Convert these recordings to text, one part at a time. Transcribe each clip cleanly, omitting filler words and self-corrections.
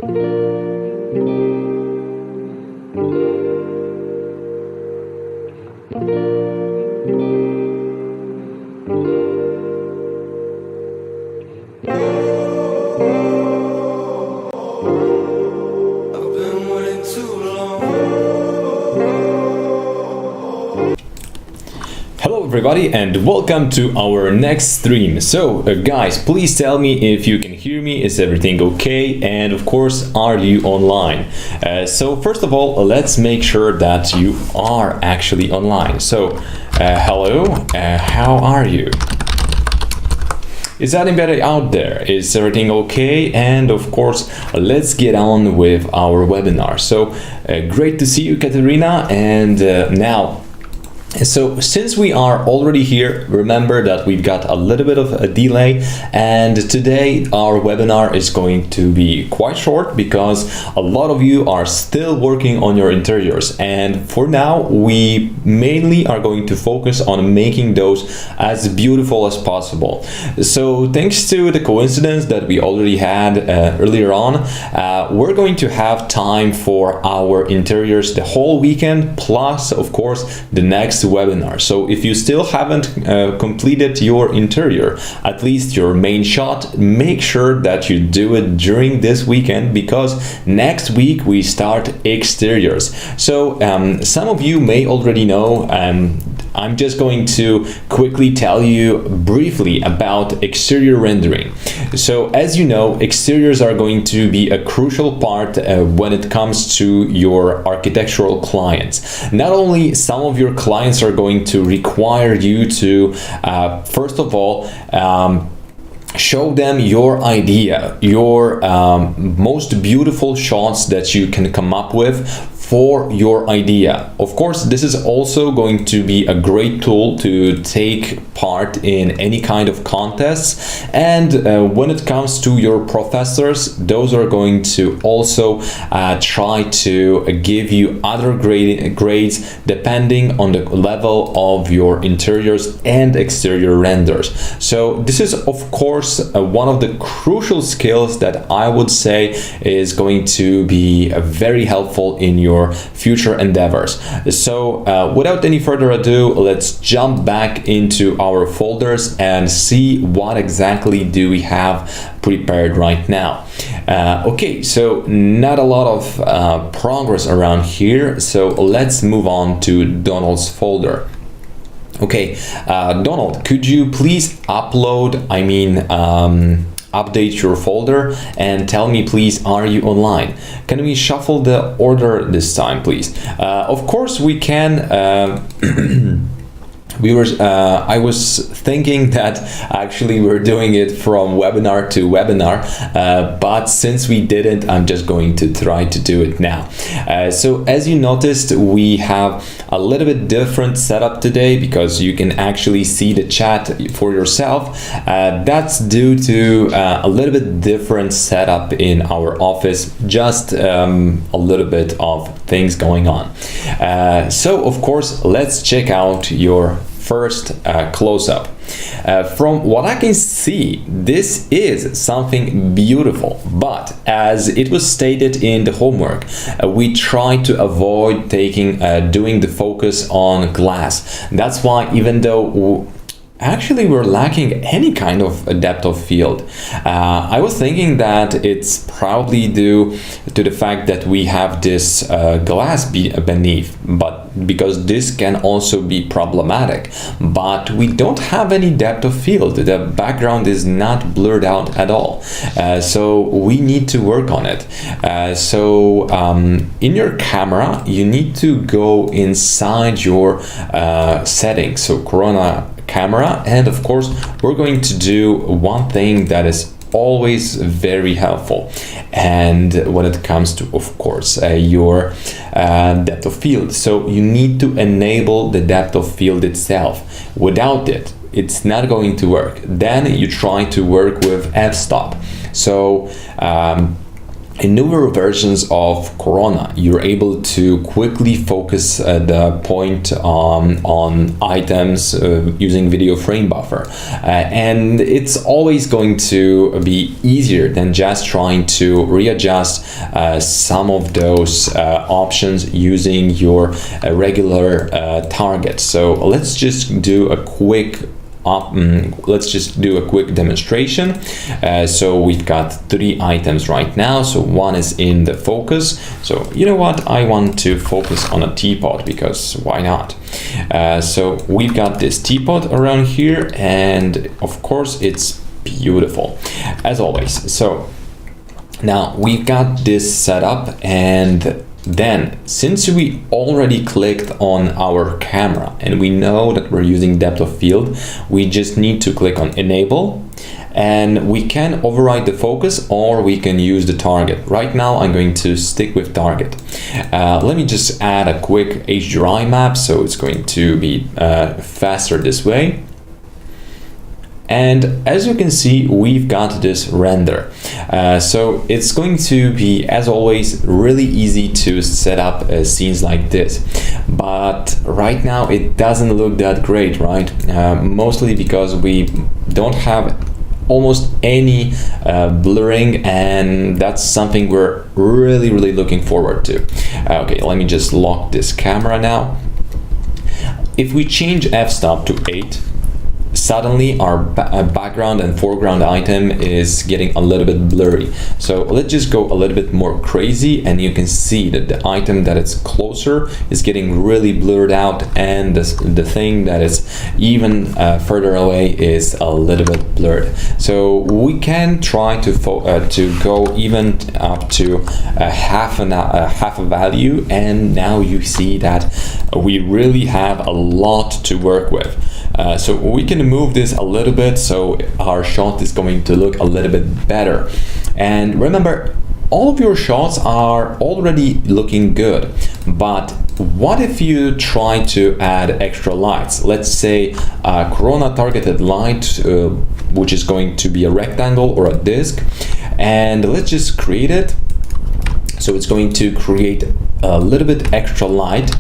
Hello everybody and welcome to our next stream. So guys, please tell me if you can hear me, is everything okay, and of course, are you online? So first of all, let's make sure that you are actually online. So hello, how are you? Is anybody out there? Is everything okay? And of course, let's get on with our webinar. So great to see you, Katerina, and now so since we are already here, remember that we've got a little bit of a delay, and today our webinar is going to be quite short because a lot of you are still working on your interiors, and for now we mainly are going to focus on making those as beautiful as possible. So thanks to the coincidence that we already had earlier on, we're going to have time for our interiors the whole weekend, plus of course the next webinar. So if you still haven't completed your interior, at least your main shot, make sure that you do it during this weekend, because next week we start exteriors. So some of you may already know, I'm just going to quickly tell you briefly about exterior rendering. So as you know, exteriors are going to be a crucial part when it comes to your architectural clients. Not only some of your clients are going to require you to, first of all, show them your idea, your most beautiful shots that you can come up with for your idea. Of course, this is also going to be a great tool to take part in any kind of contests, and when it comes to your professors, those are going to also try to give you other grades depending on the level of your interiors and exterior renders. So this is of course one of the crucial skills that I would say is going to be very helpful in your future endeavors. So without any further ado, let's jump back into our folders and see what exactly do we have prepared right now. Okay, so not a lot of progress around here, so let's move on to Donald's folder. Okay, Donald, could you please update your folder and tell me please, are you online? Can we shuffle the order this time, please? Of course we can. I was thinking that actually we're doing it from webinar to webinar, but since we didn't, I'm just going to try to do it now. So as you noticed, we have a little bit different setup today because you can actually see the chat for yourself. That's due to a little bit different setup in our office, just a little bit of things going on. So of course, let's check out your first close-up. From what I can see, this is something beautiful, but as it was stated in the homework, we try to avoid doing the focus on glass. That's why, even though actually we're lacking any kind of depth of field, I was thinking that it's probably due to the fact that we have this glass beneath, but because this can also be problematic, but we don't have any depth of field. The background is not blurred out at all, so we need to work on it. In your camera, you need to go inside your settings, so Corona camera, and of course we're going to do one thing that is always very helpful, and when it comes to, of course, your depth of field. So you need to enable the depth of field itself. Without it, it's not going to work. Then you try to work with f-stop. So in newer versions of Corona, you're able to quickly focus the point on items using video frame buffer. And it's always going to be easier than just trying to readjust some of those options using your regular target. So let's just do a quick demonstration. So we've got 3 items right now. So one is in the focus. So you know what? I want to focus on a teapot, because why not? So we've got this teapot around here, and of course it's beautiful as always. So now we've got this set up, and then, since we already clicked on our camera and we know that we're using depth of field, we just need to click on enable, and we can override the focus or we can use the target. Right now I'm going to stick with target. Let me just add a quick HDRI map, so it's going to be faster this way. And as you can see, we've got this render. So it's going to be, as always, really easy to set up scenes like this. But right now it doesn't look that great, right? Mostly because we don't have almost any blurring, and that's something we're really looking forward to. Okay, let me just lock this camera now. If we change f-stop to 8, suddenly our background and foreground item is getting a little bit blurry. So let's just go a little bit more crazy, and you can see that the item that is closer is getting really blurred out, and the thing that is even further away is a little bit blurred. So we can try to go even up to half a value, and now you see that we really have a lot to work with. So we can move this a little bit so our shot is going to look a little bit better. And remember, all of your shots are already looking good, but what if you try to add extra lights? Let's say a Corona targeted light, which is going to be a rectangle or a disc, and let's just create it. So it's going to create a little bit extra light,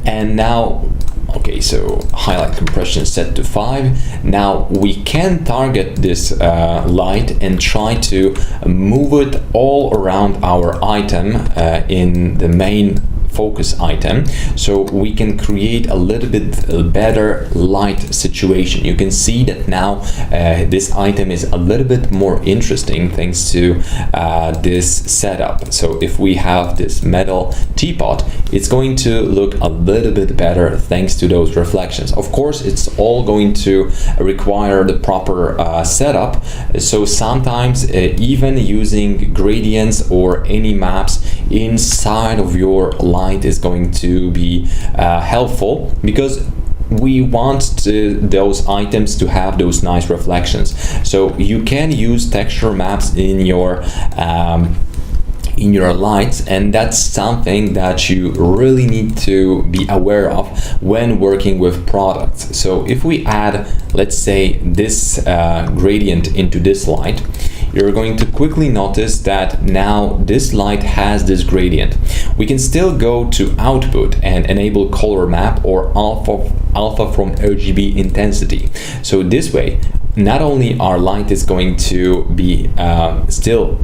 and now okay, so highlight compression set to 5. Now we can target this light and try to move it all around our item in the main focus item, so we can create a little bit better light situation. You can see that now this item is a little bit more interesting thanks to this setup. So if we have this metal teapot, it's going to look a little bit better thanks to those reflections. Of course, it's all going to require the proper setup, so sometimes even using gradients or any maps inside of your light is going to be helpful, because we want those items to have those nice reflections. So you can use texture maps in your lights, and that's something that you really need to be aware of when working with products. So if we add, let's say, this gradient into this light, you're going to quickly notice that now this light has this gradient. We can still go to output and enable color map or alpha from RGB intensity. So this way, not only our light is going to be still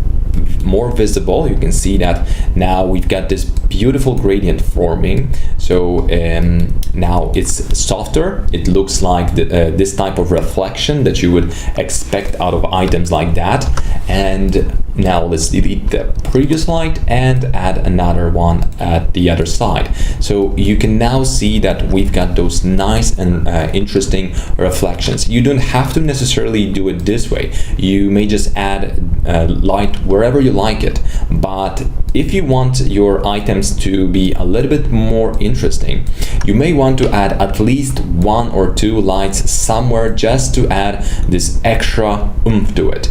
more visible, you can see that now we've got this beautiful gradient forming. So now it's softer, it looks like this type of reflection that you would expect out of items like that. And now let's delete the previous light and add another one at the other side. So you can now see that we've got those nice and interesting reflections. You don't have to necessarily do it this way. You may just add light wherever you like it, but if you want your items to be a little bit more interesting, you may want to add at least 1 or 2 lights somewhere just to add this extra oomph to it.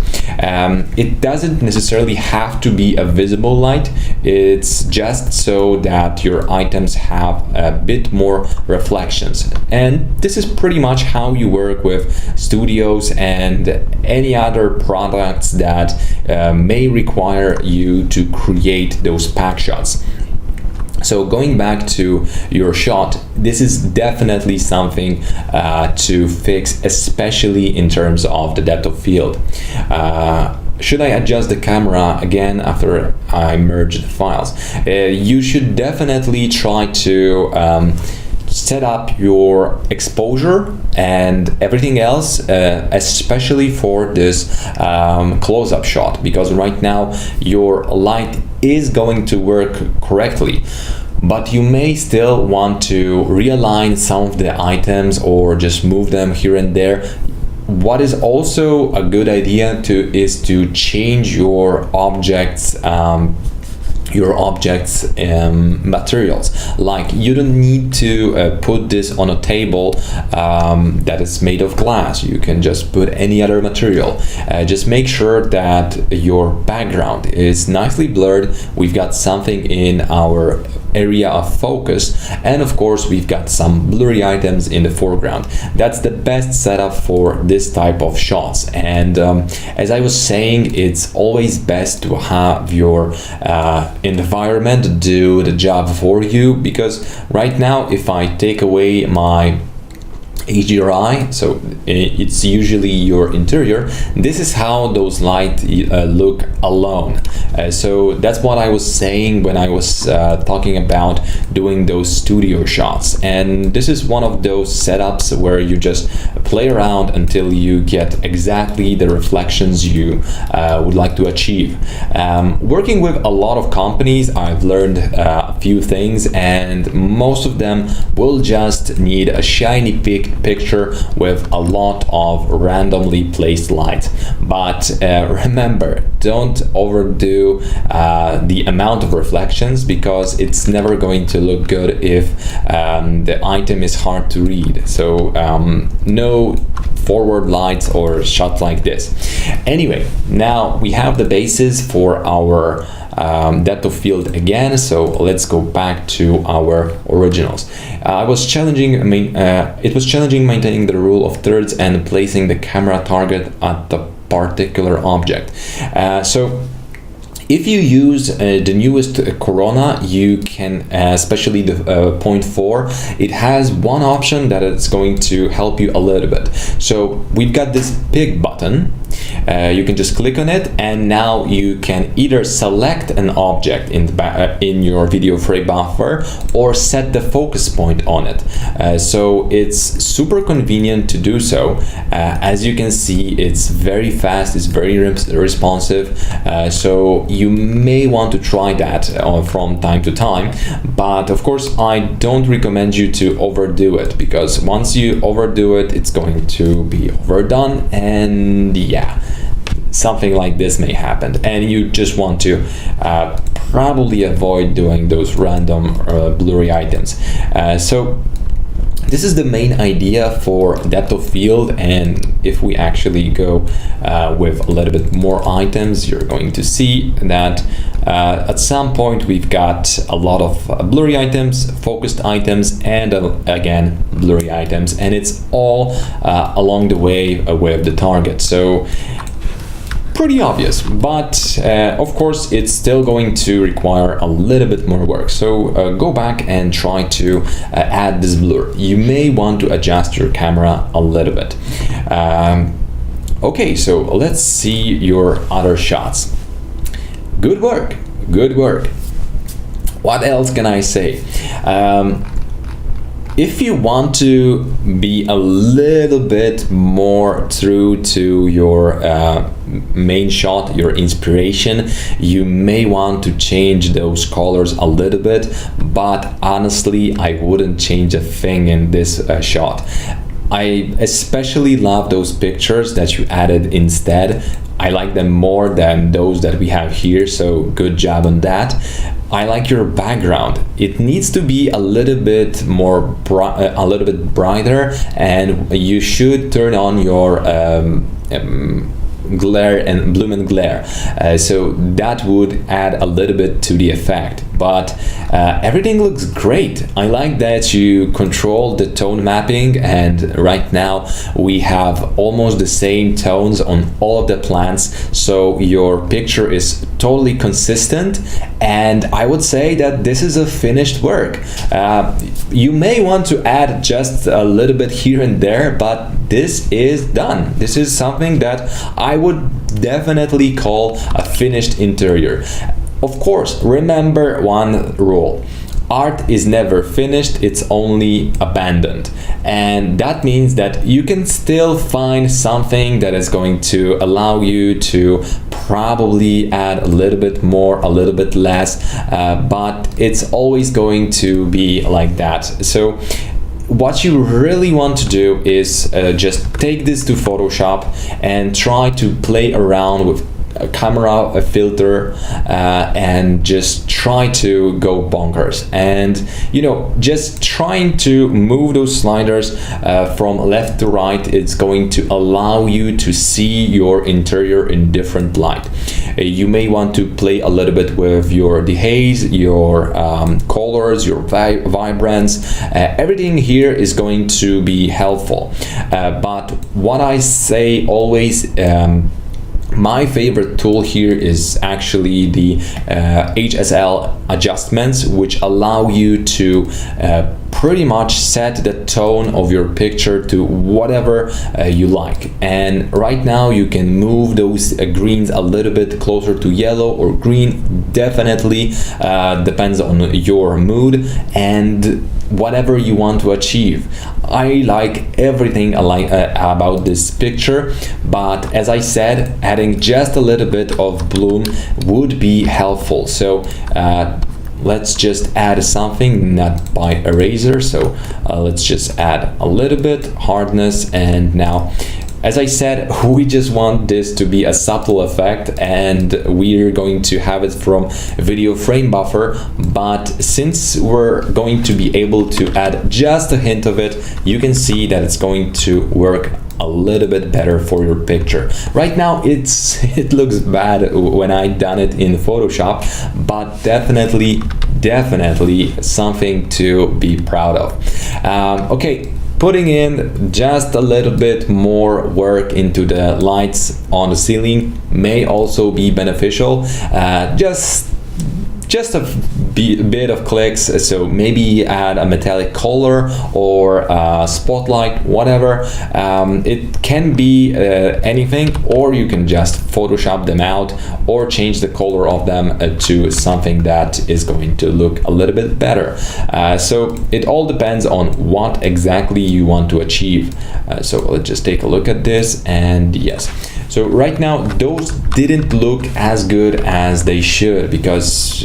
It doesn't necessarily have to be a visible light. It's just so that your items have a bit more reflections. And this is pretty much how you work with studios and any other products that may require you to create those pack shots. So going back to your shot, this is definitely something to fix, especially in terms of the depth of field. Should I adjust the camera again after I merge the files? You should definitely try to set up your exposure and everything else, especially for this close-up shot, because right now your light is going to work correctly, but you may still want to realign some of the items or just move them here and there. What is also a good idea is to change your objects materials. Like, you don't need to put this on a table that is made of glass. You can just put any other material. Just make sure that your background is nicely blurred. We've got something in our area of focus, and of course we've got some blurry items in the foreground. That's the best setup for this type of shots. And as I was saying, it's always best to have your environment do the job for you, because right now if I take away my HDRI, so it's usually your interior, this is how those lights look alone. So that's what I was saying when I was talking about doing those studio shots. And this is one of those setups where you just play around until you get exactly the reflections you would like to achieve. Working with a lot of companies, I've learned a few things, and most of them will just need a shiny picture with a lot of randomly placed lights. But remember, don't overdo the amount of reflections, because it's never going to look good if the item is hard to read. So no forward lights or shots like this. Anyway, now we have the basis for our depth of field again, so let's go back to our originals. It was challenging maintaining the rule of thirds and placing the camera target at the particular object. So if you use the newest Corona, you can, especially the 0.4, it has one option that is going to help you a little bit. So we've got this pick button. You can just click on it, and now you can either select an object in your video frame buffer or set the focus point on it. So it's super convenient to do so. As you can see, it's very fast, it's very responsive. So you may want to try that from time to time, but of course I don't recommend you to overdo it, because once you overdo it, it's going to be overdone, and yeah, something like this may happen, and you just want to probably avoid doing those random blurry items. So this is the main idea for depth of field, and if we actually go with a little bit more items, you're going to see that at some point we've got a lot of blurry items, focused items, and again blurry items, and it's all along the way with the target. So pretty obvious, but of course it's still going to require a little bit more work. So go back and try to add this blur. You may want to adjust your camera a little bit. Okay, so let's see your other shots. Good work, good work. What else can I say? If you want to be a little bit more true to your main shot, your inspiration, you may want to change those colors a little bit, but honestly, I wouldn't change a thing in this shot. I especially love those pictures that you added instead. I like them more than those that we have here, so good job on that. I like your background. It needs to be a little bit more a little bit brighter, and you should turn on your glare and bloom and glare. So that would add a little bit to the effect. But everything looks great. I like that you control the tone mapping, and right now we have almost the same tones on all of the plants, so your picture is totally consistent, and I would say that this is a finished work. You may want to add just a little bit here and there, but this is done. This is something that I would definitely call a finished interior. Of course, remember one rule. Art is never finished, it's only abandoned. And that means that you can still find something that is going to allow you to probably add a little bit more, a little bit less, but it's always going to be like that. So what you really want to do is just take this to Photoshop and try to play around with a camera, a filter, and just try to go bonkers, and just trying to move those sliders from left to right. It's going to allow you to see your interior in different light. You may want to play a little bit with your dehaze, your colors, your vibrance. Everything here is going to be helpful, but what I say always, my favorite tool here is actually the HSL adjustments, which allow you to pretty much set the tone of your picture to whatever you like. And right now you can move those greens a little bit closer to yellow or green. Definitely depends on your mood and whatever you want to achieve. I like everything about this picture, but as I said, adding just a little bit of bloom would be helpful. So let's just add something, not by eraser. So let's just add a little bit hardness, and now, as I said, we just want this to be a subtle effect, and we're going to have it from video frame buffer. But since we're going to be able to add just a hint of it, you can see that it's going to work a little bit better for your picture. Right now it looks bad when I done it in Photoshop, but definitely something to be proud of. Okay, putting in just a little bit more work into the lights on the ceiling may also be beneficial. Just a bit of clicks, so maybe add a metallic color or a spotlight, whatever. It can be anything, or you can just Photoshop them out or change the color of them to something that is going to look a little bit better. So it all depends on what exactly you want to achieve. So let's just take a look at this, and yes. So right now those didn't look as good as they should because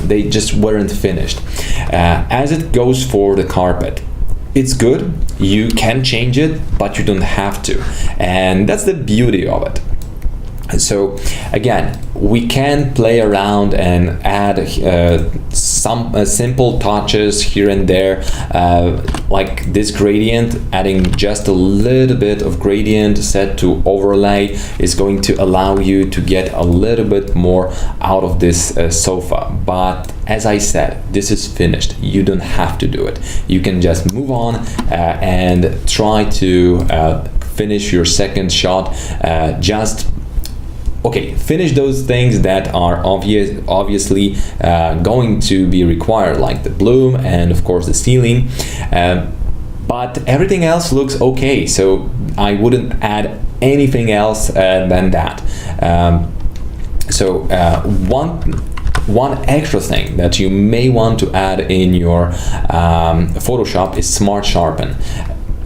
they just weren't finished. As it goes for the carpet, it's good, you can change it, but you don't have to, and that's the beauty of it. So again, we can play around and add some simple touches here and there, like this gradient. Adding just a little bit of gradient set to overlay is going to allow you to get a little bit more out of this sofa. But as I said, this is finished. You don't have to do it. You can just move on and try to finish your second shot. Finish those things that are obviously going to be required, like the bloom and of course the ceiling, but everything else looks okay, so I wouldn't add anything else than that. One extra thing that you may want to add in your Photoshop is Smart Sharpen.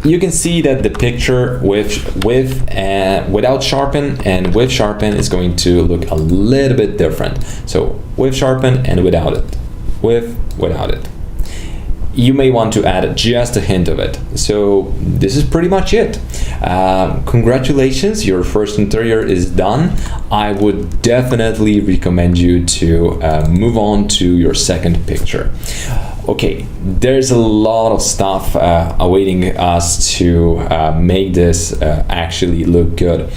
You can see that the picture without sharpen and with sharpen is going to look a little bit different. So with sharpen and without it, without it. You may want to add just a hint of it. So this is pretty much it. Congratulations, your first interior is done. I would definitely recommend you to move on to your second picture. Okay, there's a lot of stuff awaiting us to make this actually look good.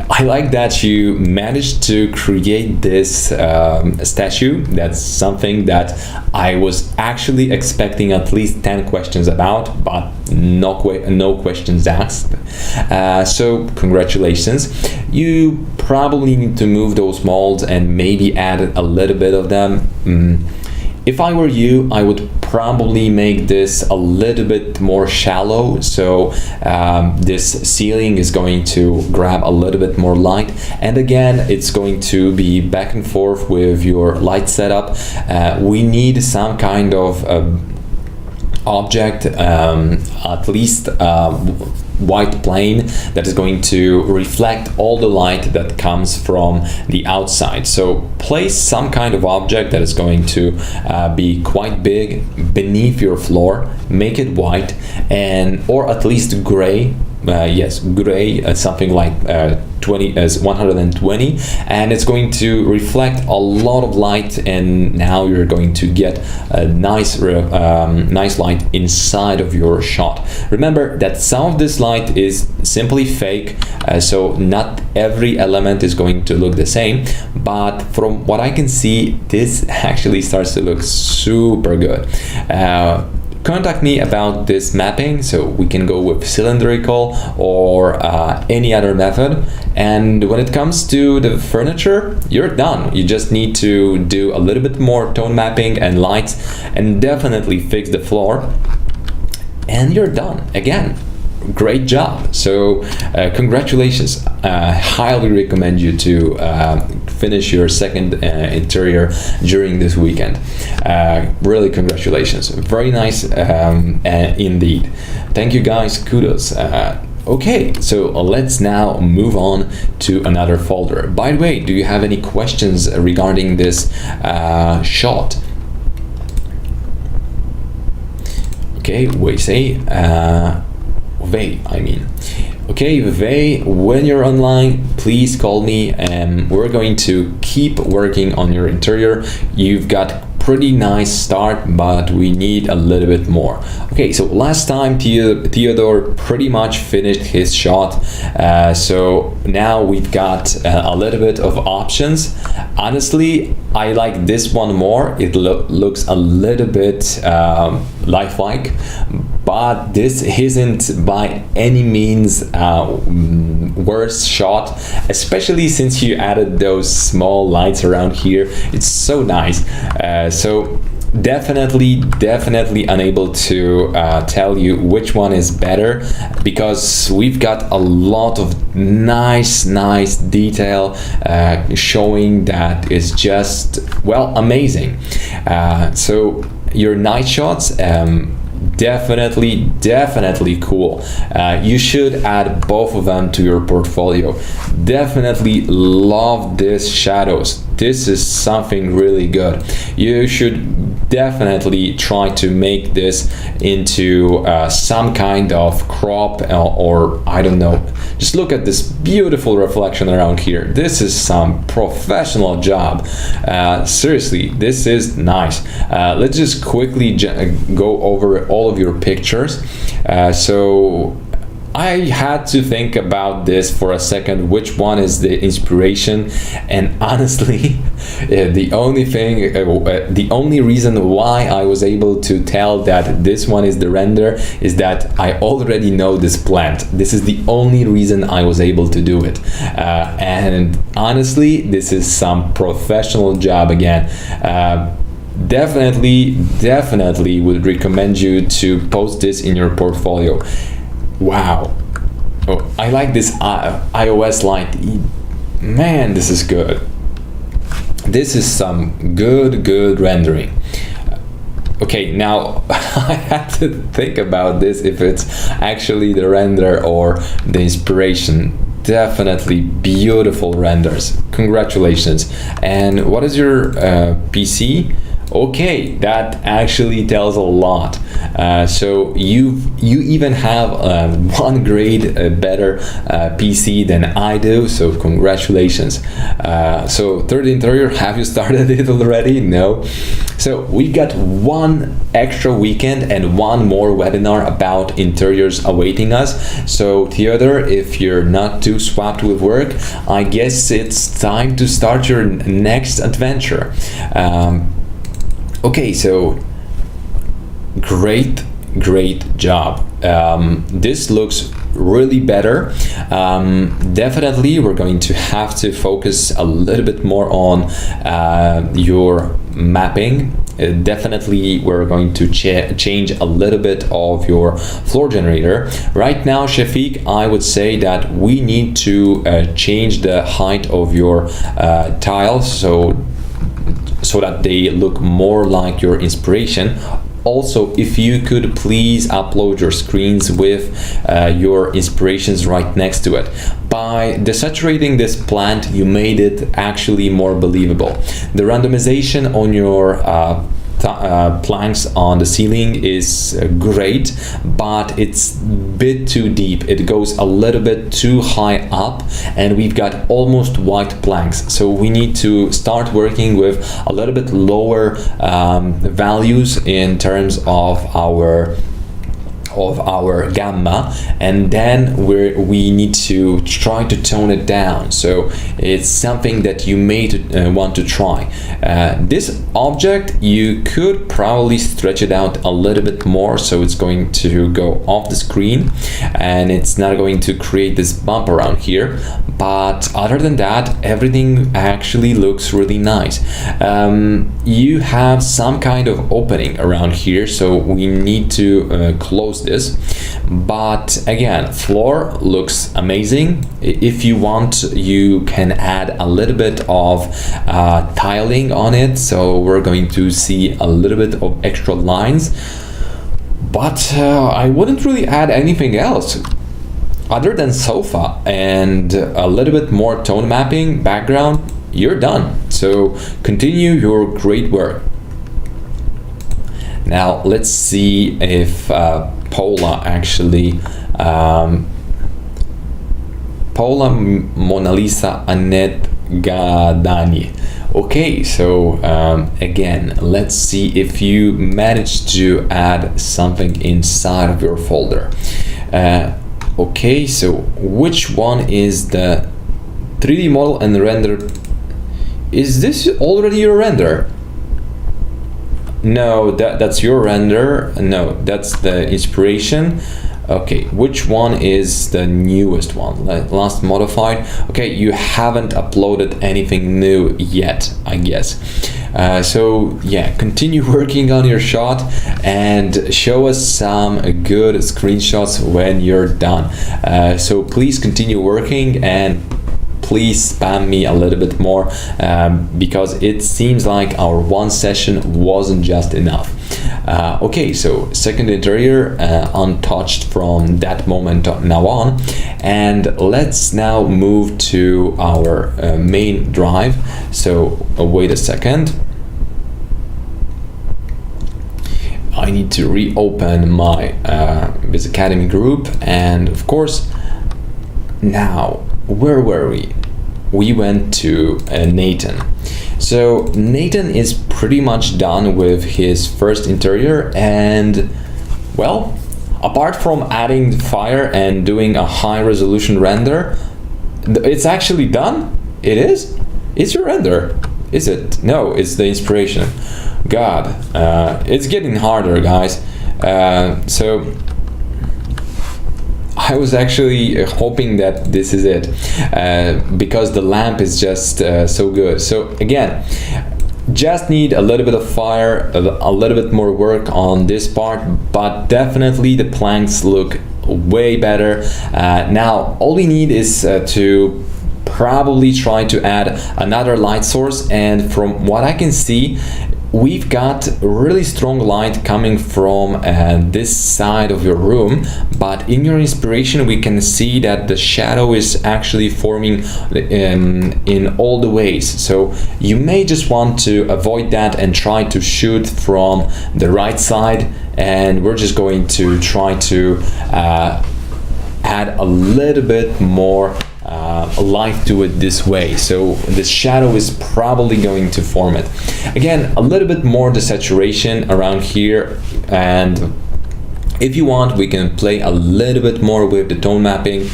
I like that you managed to create this statue. That's something that I was actually expecting at least 10 questions about, but no questions asked. So congratulations. You probably need to move those molds and maybe add a little bit of them. If I were you, I would probably make this a little bit more shallow, so this ceiling is going to grab a little bit more light, and again it's going to be back and forth with your light setup. We need some kind of object, at least white plane, that is going to reflect all the light that comes from the outside. So place some kind of object that is going to be quite big beneath your floor, make it white, and or at least gray. Yes, gray, something like 120, and it's going to reflect a lot of light, and now you're going to get a nice light inside of your shot. Remember that some of this light is simply fake, so not every element is going to look the same, but from what I can see, this actually starts to look super good. Contact me about this mapping, so we can go with cylindrical or any other method. And when it comes to the furniture, you're done. You just need to do a little bit more tone mapping and lights, and definitely fix the floor, and you're done. Again, great job. So congratulations. Highly recommend you to finish your second interior during this weekend. Really congratulations. Very nice indeed. Thank you guys. Kudos. Okay, so let's now move on to another folder. By the way, do you have any questions regarding this shot? Okay, we say Vey, I mean. Okay, Vey, when you're online, please call me, and we're going to keep working on your interior. You've got pretty nice start, but we need a little bit more. Okay, so last time Theodore pretty much finished his shot, so now we've got a little bit of options. Honestly, I like this one more. It looks a little bit lifelike, but this isn't by any means worst shot, especially since you added those small lights around here. It's so nice. So definitely unable to tell you which one is better, because we've got a lot of nice detail showing that is just, well, amazing. So your night shots, definitely cool. You should add both of them to your portfolio. Definitely love this shadows. This is something really good. You should definitely try to make this into some kind of crop, or I don't know. Just look at this beautiful reflection around here. This is some professional job. Seriously, this is nice. Let's just quickly go over all of your pictures. So I had to think about this for a second, which one is the inspiration, and honestly, the only reason why I was able to tell that this one is the render is that I already know this plant. This is the only reason I was able to do it, and honestly, this is some professional job again. Definitely would recommend you to post this in your portfolio. Wow. Oh, I like this iOS light. Man, this is good. This is some good rendering. Okay, now I had to think about this, if it's actually the render or the inspiration. Definitely beautiful renders. Congratulations. And what is your PC? Okay, that actually tells a lot. So you even have one grade better PC than I do. So congratulations. So third interior, have you started it already? No. So we've got one extra weekend and one more webinar about interiors awaiting us. So Theodore, if you're not too swamped with work, I guess it's time to start your next adventure. Okay, so great job. This looks really better. Definitely we're going to have to focus a little bit more on your mapping. Definitely we're going to change a little bit of your floor generator. Right now, Shafiq, I would say that we need to change the height of your tiles so that they look more like your inspiration. Also, if you could please upload your screens with your inspirations right next to it. By desaturating this plant, you made it actually more believable. The randomization on your planks on the ceiling is great, but it's a bit too deep. It goes a little bit too high up, and we've got almost white planks. So we need to start working with a little bit lower values in terms of our gamma, and then we need to try to tone it down. So it's something that you may want to try. This object, you could probably stretch it out a little bit more, so it's going to go off the screen and it's not going to create this bump around here. But other than that, everything actually looks really nice. You have some kind of opening around here, so we need to close this. But again, floor looks amazing. If you want, you can add a little bit of tiling on it, so we're going to see a little bit of extra lines. But I wouldn't really add anything else other than sofa and a little bit more tone mapping, background. You're done. So continue your great work. Now let's see if Paula actually Paula Mona Lisa Annette Gadani. Okay, so again, let's see if you managed to add something inside of your folder. Okay, so which one is the 3D model and render? Is this already your render? No, that's your render. No, that's the inspiration. Okay, which one is the newest one? Last modified. Okay, you haven't uploaded anything new yet, I guess. So yeah, continue working on your shot and show us some good screenshots when you're done. So please continue working, and please spam me a little bit more because it seems like our one session wasn't just enough. Okay, so second interior untouched from that moment now on, and let's now move to our main drive. So wait a second, I need to reopen my VizAcademy group, and of course now, where were we? We went to Nathan. So Nathan is pretty much done with his first interior, and well, apart from adding the fire and doing a high resolution render, it's actually done. It is? It's your render. Is it? No, it's the inspiration. God, it's getting harder, guys. So I was actually hoping that this is it because the lamp is just so good. So again, just need a little bit of fire, a little bit more work on this part, but definitely the planks look way better. Now all we need is to probably try to add another light source, and from what I can see, we've got really strong light coming from this side of your room, but in your inspiration we can see that the shadow is actually forming in all the ways. So you may just want to avoid that and try to shoot from the right side, and we're just going to try to add a little bit more light to it this way. So the shadow is probably going to form it. Again, a little bit more the saturation around here, and if you want we can play a little bit more with the tone mapping,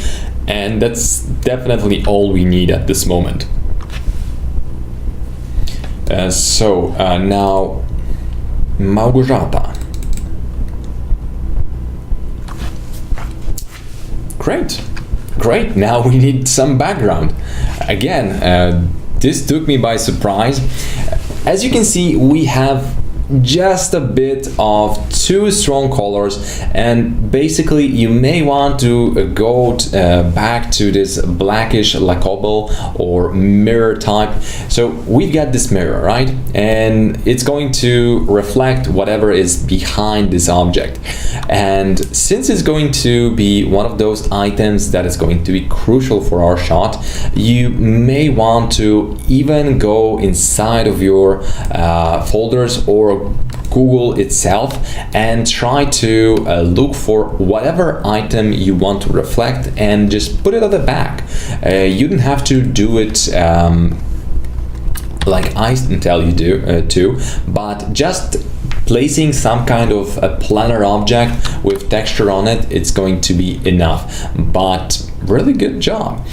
and that's definitely all we need at this moment. Now Małgorzata. Great, now we need some background. Again, this took me by surprise. As you can see, we have just a bit of two strong colors, and basically you may want to go back to this blackish lacobble or mirror type. So we've got this mirror, right, and it's going to reflect whatever is behind this object, and since it's going to be one of those items that is going to be crucial for our shot, you may want to even go inside of your folders or Google itself and try to look for whatever item you want to reflect and just put it at the back. You don't have to do it like I tell you to, but just placing some kind of a planar object with texture on it, it's going to be enough. But really good job.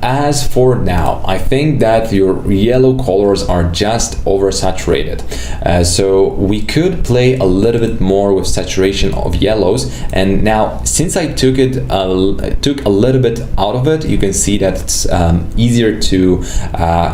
As for now, I think that your yellow colors are just oversaturated. So we could play a little bit more with saturation of yellows. And now, since I took a little bit out of it, you can see that it's easier to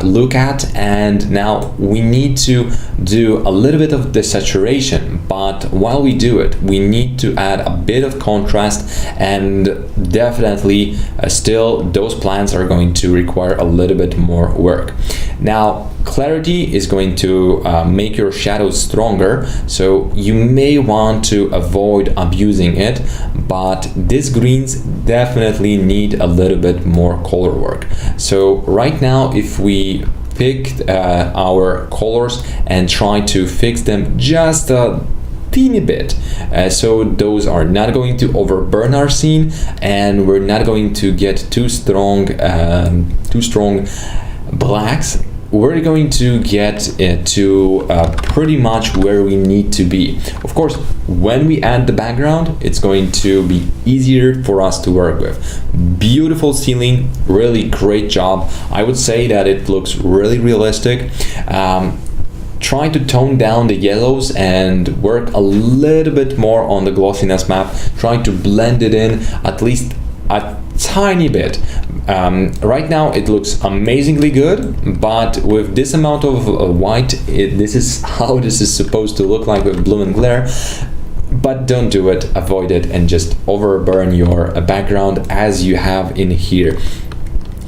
look at. And now we need to do a little bit of the saturation. But while we do it, we need to add a bit of contrast, and definitely still those plants are going to require a little bit more work. Now clarity is going to make your shadows stronger, so you may want to avoid abusing it, but these greens definitely need a little bit more color work. So right now, if we pick our colors and try to fix them just a teeny bit, so those are not going to overburn our scene, and we're not going to get too strong blacks. We're going to get to pretty much where we need to be. Of course, when we add the background, it's going to be easier for us to work with. Beautiful ceiling, really great job. I would say that it looks really realistic. Try to tone down the yellows and work a little bit more on the glossiness map. Try to blend it in at least a tiny bit. Right now it looks amazingly good, but with this amount of white, this is how this is supposed to look like with bloom and glare. But don't do it, avoid it, and just overburn your background as you have in here.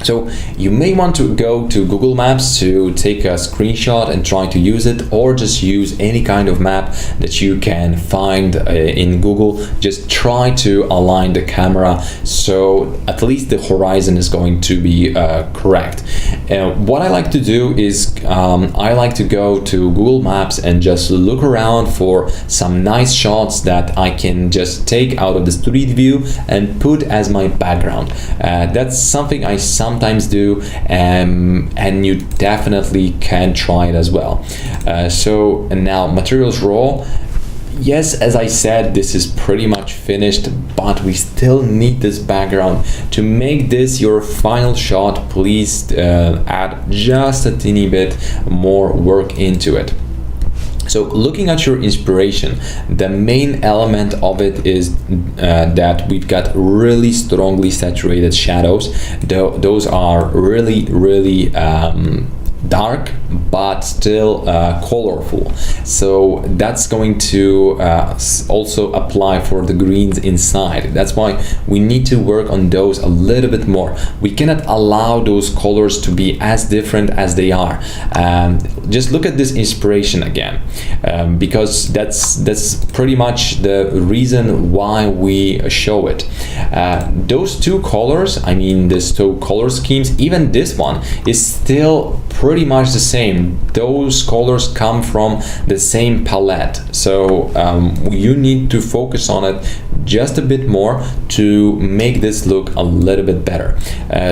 So you may want to go to Google Maps to take a screenshot and try to use it, or just use any kind of map that you can find in Google. Just try to align the camera so at least the horizon is going to be correct. What I like to do is I like to go to Google Maps and just look around for some nice shots that I can just take out of the street view and put as my background. That's something I sometimes do, and you definitely can try it as well. So now materials raw. Yes, as I said, this is pretty much finished, but we still need this background. To make this your final shot, please add just a teeny bit more work into it. So looking at your inspiration, the main element of it is that we've got really strongly saturated shadows. Those are really dark but still colorful. So that's going to also apply for the greens inside. That's why we need to work on those a little bit more. We cannot allow those colors to be as different as they are. Just look at this inspiration again, because that's pretty much the reason why we show it. Those two colors, I mean these two color schemes, even this one is still pretty much the same. Those colors come from the same palette, so you need to focus on it just a bit more to make this look a little bit better.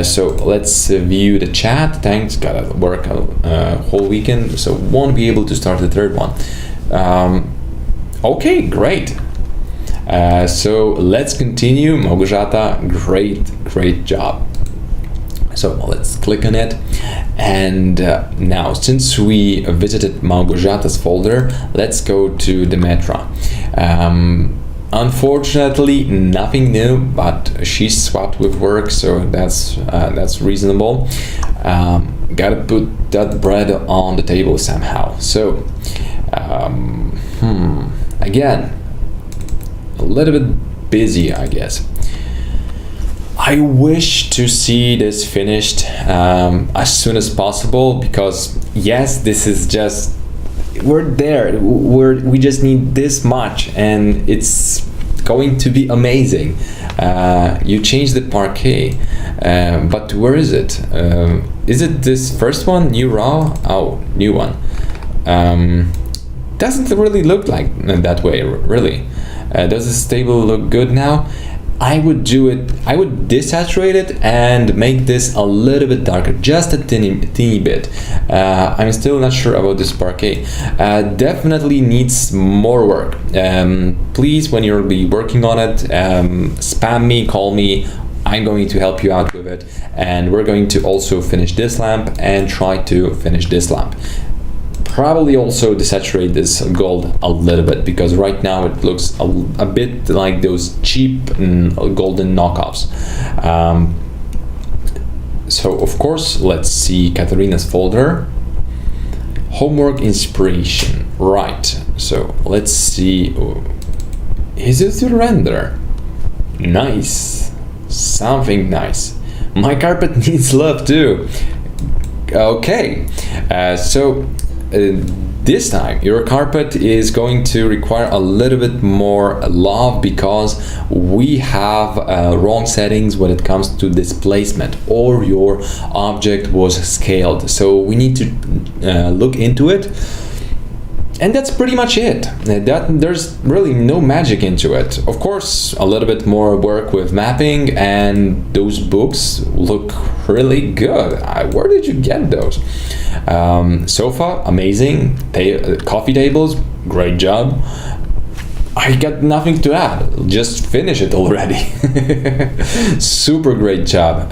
So let's view the chat. Thanks, gotta work a whole weekend, so won't be able to start the third one. Okay, great. So let's continue. Małgorzata, great job. So let's click on it, and now since we visited Małgorzata's folder, let's go to Demetra. Unfortunately, nothing new, but she's swapped with work, so that's reasonable. Gotta put that bread on the table somehow. So again, a little bit busy, I guess. I wish to see this finished as soon as possible, because yes, this is just, we're there, we just need this much and it's going to be amazing. You changed the parquet, but where is it? Is it this first one, new raw? Oh, new one. Doesn't really look like that way, really. Does this table look good now? I would do it, I would desaturate it and make this a little bit darker, just a teeny bit. I'm still not sure about this parquet. Definitely needs more work. Please, when you'll be working on it, spam me, call me. I'm going to help you out with it, and we're going to also finish this lamp and try to finish this lamp. Probably also desaturate this gold a little bit, because right now it looks a bit like those cheap golden knockoffs. So of course, let's see Katarina's folder. Homework inspiration, right. So let's see, is it the render? Nice, something nice. My carpet needs love too. Okay, so this time your carpet is going to require a little bit more love, because we have wrong settings when it comes to displacement, or your object was scaled. So we need to look into it, and that's pretty much it. There's really no magic into it. Of course, a little bit more work with mapping, and those books look really good. Where did you get those? Sofa, amazing. Coffee tables, great job. I got nothing to add, just finish it already. Super great job.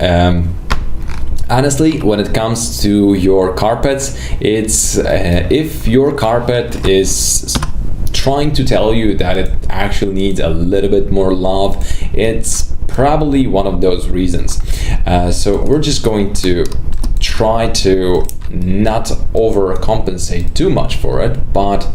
Honestly, when it comes to your carpets, it's if your carpet is trying to tell you that it actually needs a little bit more love, it's probably one of those reasons. So we're just going to try to not overcompensate too much for it, but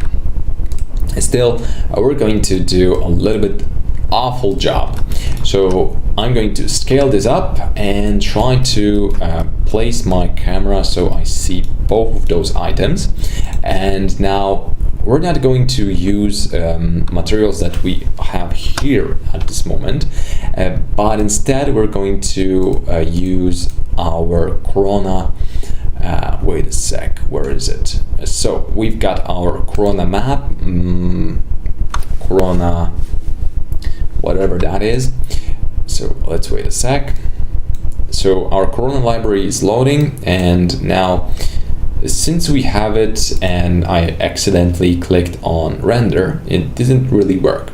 still we're going to do a little bit awful job. So I'm going to scale this up and try to place my camera so I see both of those items. And now we're not going to use materials that we have here at this moment, but instead we're going to use our Corona. Wait a sec, where is it? So we've got our Corona map, Corona, whatever that is. So let's wait a sec. So our Corona library is loading, and now since we have it and I accidentally clicked on render, it didn't really work.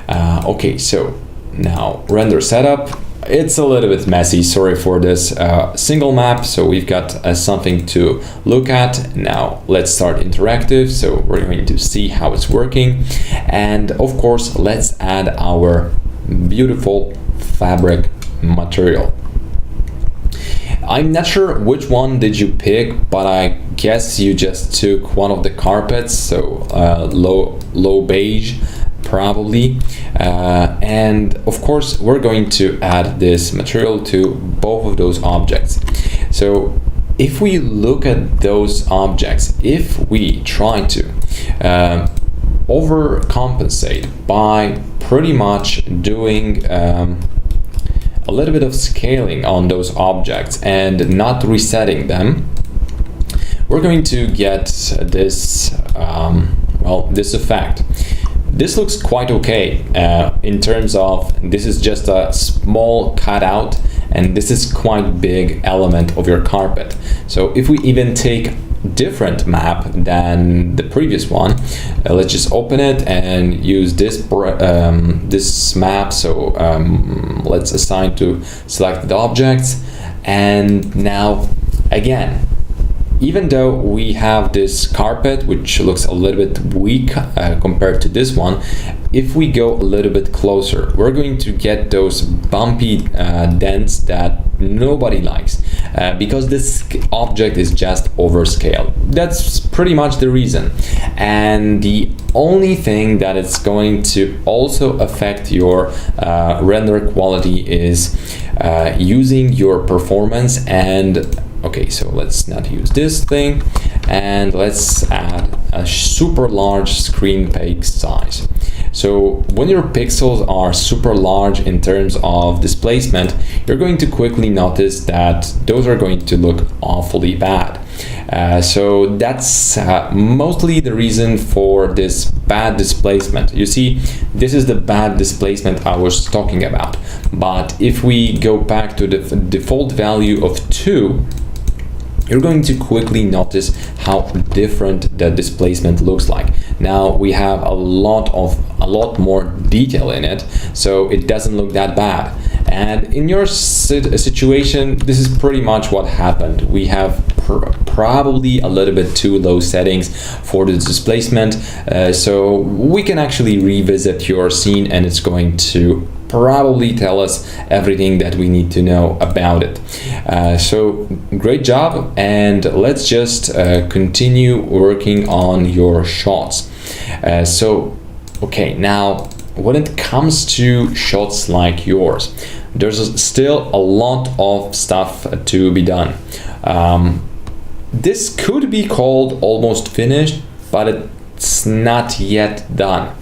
Okay, so now render setup. It's a little bit messy, sorry for this. Single map, so we've got something to look at. Now let's start interactive, so we're going to see how it's working. And of course, let's add our beautiful fabric material. I'm not sure which one did you pick, but I guess you just took one of the carpets, so low beige probably, and of course we're going to add this material to both of those objects. So if we look at those objects, if we try to overcompensate by pretty much doing a little bit of scaling on those objects and not resetting them, we're going to get this this effect. This looks quite okay in terms of this is just a small cutout, and this is quite big element of your carpet. So if we even take different map than the previous one, let's just open it and use this this map. So let's assign to selected objects, and now again, even though we have this carpet which looks a little bit weak compared to this one, if we go a little bit closer, we're going to get those bumpy dents that nobody likes because this object is just overscaled. That's pretty much the reason. And the only thing that it's going to also affect your render quality is using your performance. And okay, so let's not use this thing, and let's add a super large screen page size. So when your pixels are super large in terms of displacement, you're going to quickly notice that those are going to look awfully bad. So that's mostly the reason for this bad displacement. You see, this is the bad displacement I was talking about. But if we go back to the default value of 2, you're going to quickly notice how different the displacement looks like. Now we have a lot more detail in it, so it doesn't look that bad. And in your situation, this is pretty much what happened. We have probably a little bit too low settings for the displacement, so we can actually revisit your scene, and it's going to probably tell us everything that we need to know about it. So great job, and let's just continue working on your shots. Okay, now when it comes to shots like yours, there's still a lot of stuff to be done. This could be called almost finished, but it's not yet done.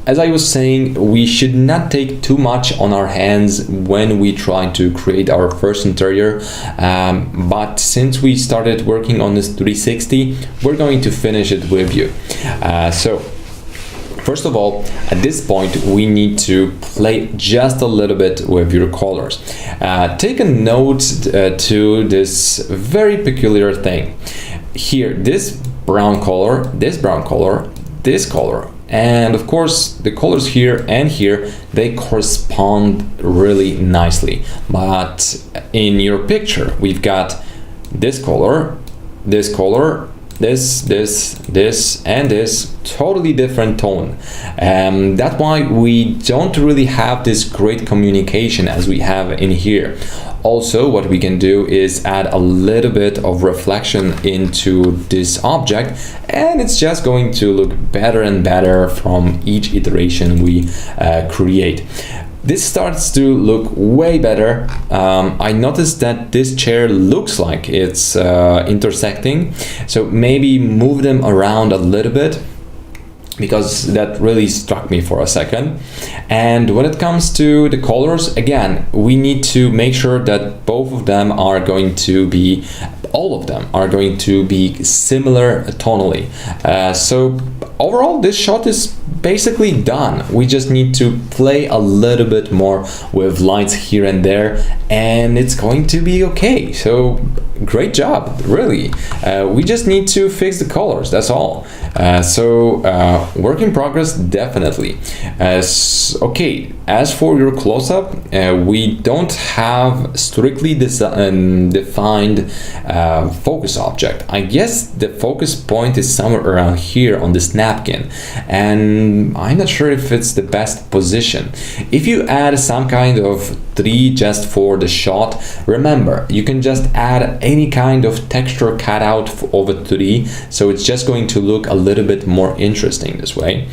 As I was saying, we should not take too much on our hands when we try to create our first interior, but since we started working on this 360, we're going to finish it with you. So first of all, at this point, we need to play just a little bit with your colors. Take a note to this very peculiar thing. Here, this brown color, this brown color, this color, and of course the colors here and here, they correspond really nicely. But in your picture, we've got this color, this color, this, and this totally different tone. That's why we don't really have this great communication as we have in here. Also, what we can do is add a little bit of reflection into this object, and it's just going to look better and better from each iteration we create. This starts to look way better. I noticed that this chair looks like it's intersecting, so maybe move them around a little bit, because that really struck me for a second. And when it comes to the colors, again, we need to make sure that both of them are going to be, all of them are going to be similar tonally. So overall, this shot is basically done. We just need to play a little bit more with lights here and there, and it's going to be okay. So great job, really. We just need to fix the colors, that's all. Work in progress, definitely. Okay, as for your close-up, we don't have strictly defined focus object. I guess the focus point is somewhere around here on this napkin, and I'm not sure if it's the best position. If you add some kind of tree just for the shot, remember, you can just add any kind of texture cutout of a tree, so it's just going to look a little bit more interesting this way.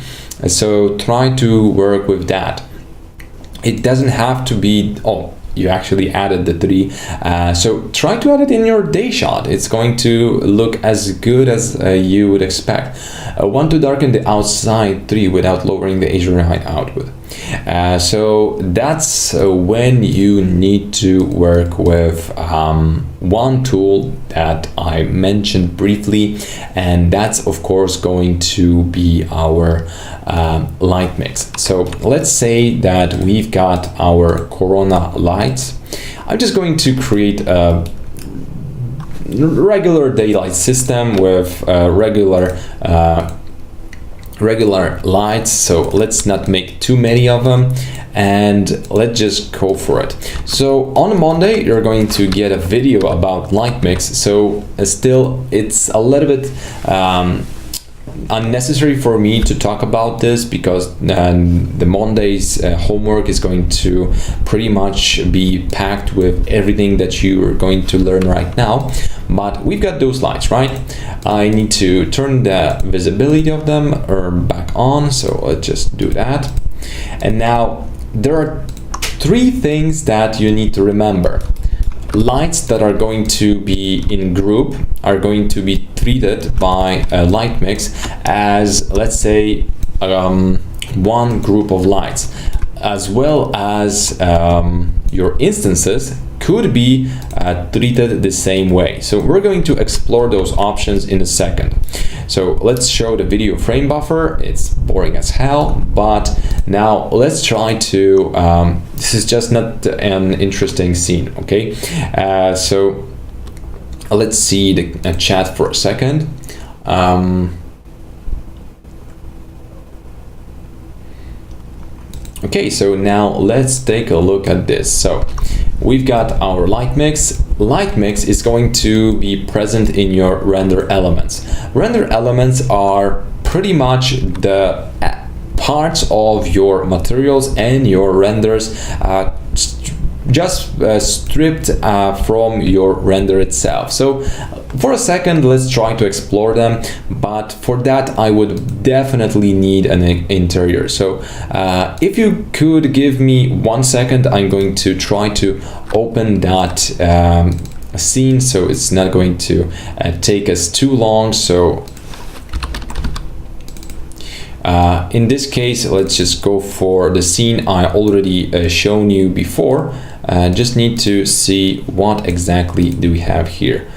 So try to work with that. It doesn't have to be, oh, you actually added the tree, so try to add it in your day shot. It's going to look as good as you would expect. Want to darken the outside tree without lowering the HDRI output. So that's when you need to work with one tool that I mentioned briefly, and that's of course going to be our light mix. So let's say that we've got our Corona lights. I'm just going to create a regular daylight system with regular lights, so let's not make too many of them, and let's just go for it. So on Monday you're going to get a video about light mix, so still it's a little bit unnecessary for me to talk about this, because the Monday's homework is going to pretty much be packed with everything that you are going to learn right now. But we've got those lights, right? I need to turn the visibility of them back on, so let's just do that. And now there are three things that you need to remember. Lights that are going to be in group are going to be treated by a light mix as, let's say, one group of lights, as well as your instances could be treated the same way. So we're going to explore those options in a second. So let's show the video frame buffer. It's boring as hell, but now let's try to, this is just not an interesting scene, okay? So let's see the chat for a second. Okay, so now let's take a look at this. So we've got our light mix. Light mix is going to be present in your render elements. Render elements are pretty much the parts of your materials and your renders just stripped from your render itself. So for a second, let's try to explore them, but for that I would definitely need an interior. So if you could give me 1 second, I'm going to try to open that scene, so it's not going to take us too long. So in this case, let's just go for the scene I already shown you before. Just need to see what exactly do we have here.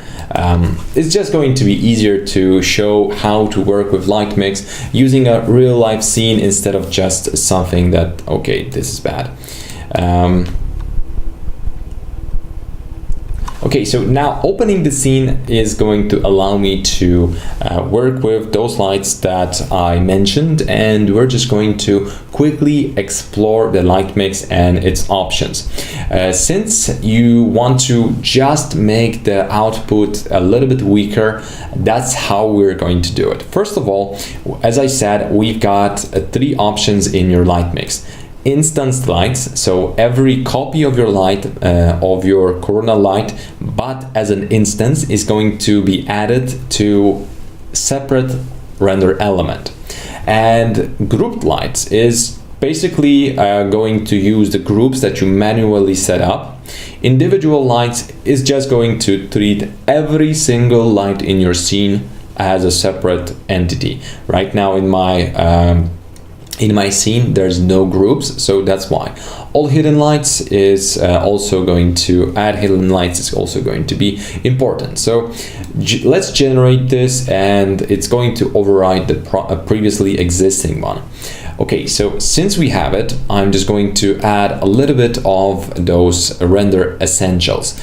It's just going to be easier to show how to work with light mix using a real life scene instead of just something that, okay, this is bad. Okay, so now opening the scene is going to allow me to work with those lights that I mentioned, and we're just going to quickly explore the light mix and its options. Since you want to just make the output a little bit weaker, that's how we're going to do it. First of all, as I said, we've got 3 options in your light mix. Instance lights, so every copy of your light, of your Corona light, but as an instance, is going to be added to separate render element. And grouped lights is basically going to use the groups that you manually set up. Individual lights is just going to treat every single light in your scene as a separate entity. Right now in my scene there's no groups, so that's why. All hidden lights is also going to add hidden lights is also going to be important. So let's generate this, and it's going to override the previously existing one. Okay, so since we have it, I'm just going to add a little bit of those render essentials.